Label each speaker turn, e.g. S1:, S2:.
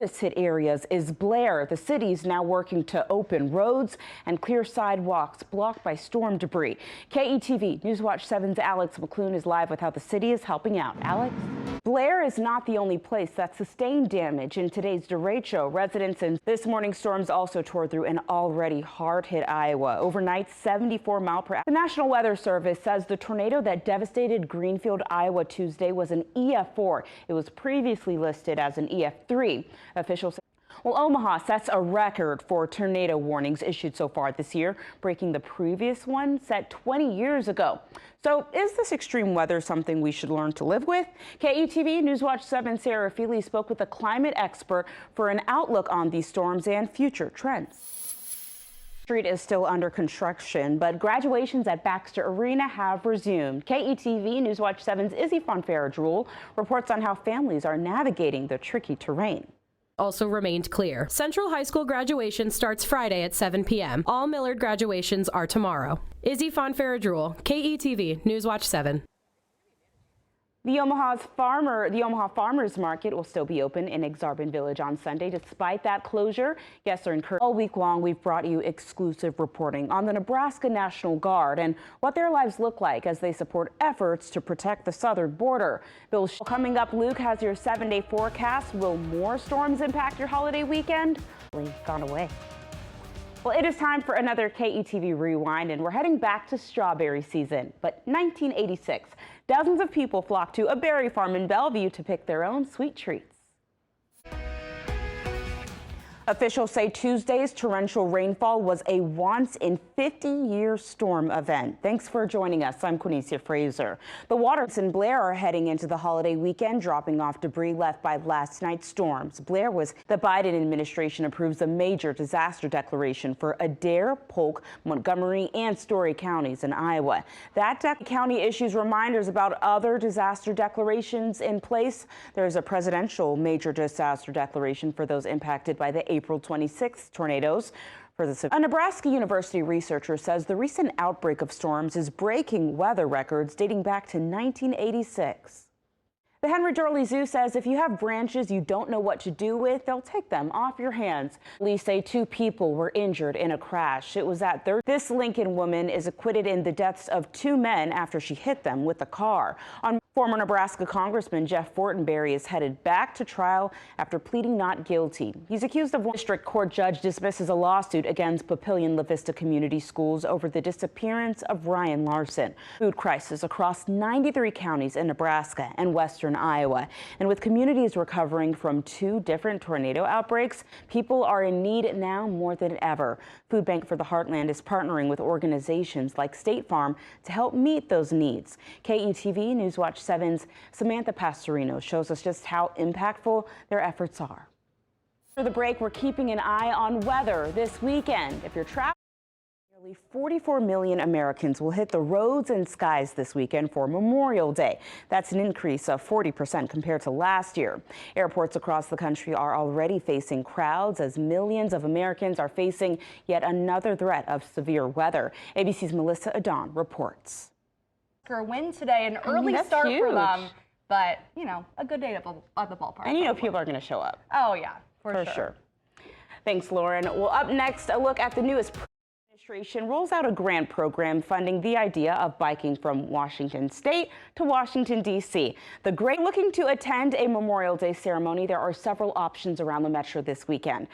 S1: Hit areas is Blair. The city's now working to open roads and clear sidewalks blocked by storm debris. KETV Newswatch 7's Alex McClune is live with how the city is helping out. Alex? Blair is not the only place that sustained damage in today's derecho. Residents in this morning's storms also tore through an already hard-hit Iowa. Overnight, 74 miles per hour. The National Weather Service says the tornado that devastated Greenfield, Iowa Tuesday was an EF4. It was previously listed as an EF3. Officials say, well, Omaha sets a record for tornado warnings issued so far this year, breaking the previous one set 20 years ago. So is this extreme weather something we should learn to live with? KETV Newswatch 7 Sarah Feely spoke with a climate expert for an outlook on these storms and future trends. Street is still under construction, but graduations at Baxter Arena have resumed. KETV Newswatch 7's Izzy Fonferra reports on how families are navigating the tricky terrain.
S2: Also remained clear. Central High School graduation starts Friday at 7 p.m. All Millard graduations are tomorrow. Izzy Fonferra, KETV Newswatch 7.
S1: The Omaha Farmers Market will still be open in Exarban Village on Sunday. Despite that closure, guests are encouraged. All week long, we've brought you exclusive reporting on the Nebraska National Guard and what their lives look like as they support efforts to protect the southern border. Coming up, Luke has your 7-day forecast. Will more storms impact your holiday weekend? Gone away. Well, it is time for another KETV Rewind, and we're heading back to strawberry season. But 1986, dozens of people flocked to a berry farm in Bellevue to pick their own sweet treats. Officials say Tuesday's torrential rainfall was a once-in-50-year storm event. Thanks for joining us. I'm Quanecia Fraser. The waters in Blair are heading into the holiday weekend, dropping off debris left by last night's storms. The Biden administration approves a major disaster declaration for Adair, Polk, Montgomery, and Story counties in Iowa. That county issues reminders about other disaster declarations in place. There's a presidential major disaster declaration for those impacted by the April 26th tornadoes. A Nebraska University researcher says the recent outbreak of storms is breaking weather records dating back to 1986. The Henry Doorly Zoo says if you have branches you don't know what to do with, they'll take them off your hands. Police say 2 people were injured in a crash. It was at This Lincoln woman is acquitted in the deaths of 2 men after she hit them with a car. Former Nebraska Congressman Jeff Fortenberry is headed back to trial after pleading not guilty. He's accused of district court judge dismisses a lawsuit against Papillion-La Vista Community Schools over the disappearance of Ryan Larson. Food crisis across 93 counties in Nebraska and western Iowa. And with communities recovering from 2 different tornado outbreaks, people are in need now more than ever. Food Bank for the Heartland is partnering with organizations like State Farm to help meet those needs. KETV Newswatch 7's Samantha Pastorino shows us just how impactful their efforts are. For the break, we're keeping an eye on weather this weekend. If you're traveling, nearly 44 million Americans will hit the roads and skies this weekend for Memorial Day. That's an increase of 40% compared to last year. Airports across the country are already facing crowds as millions of Americans are facing yet another threat of severe weather. ABC's Melissa Adon reports.
S3: Win today, an early start for them, but you know, a good day at the ballpark.
S1: And you know people are going to show up.
S3: Oh yeah, for
S1: sure. Thanks, Lauren. Well, up next, a look at the newest administration rolls out a grant program funding the idea of biking from Washington State to Washington, D.C. Looking to attend a Memorial Day ceremony, there are several options around the metro this weekend.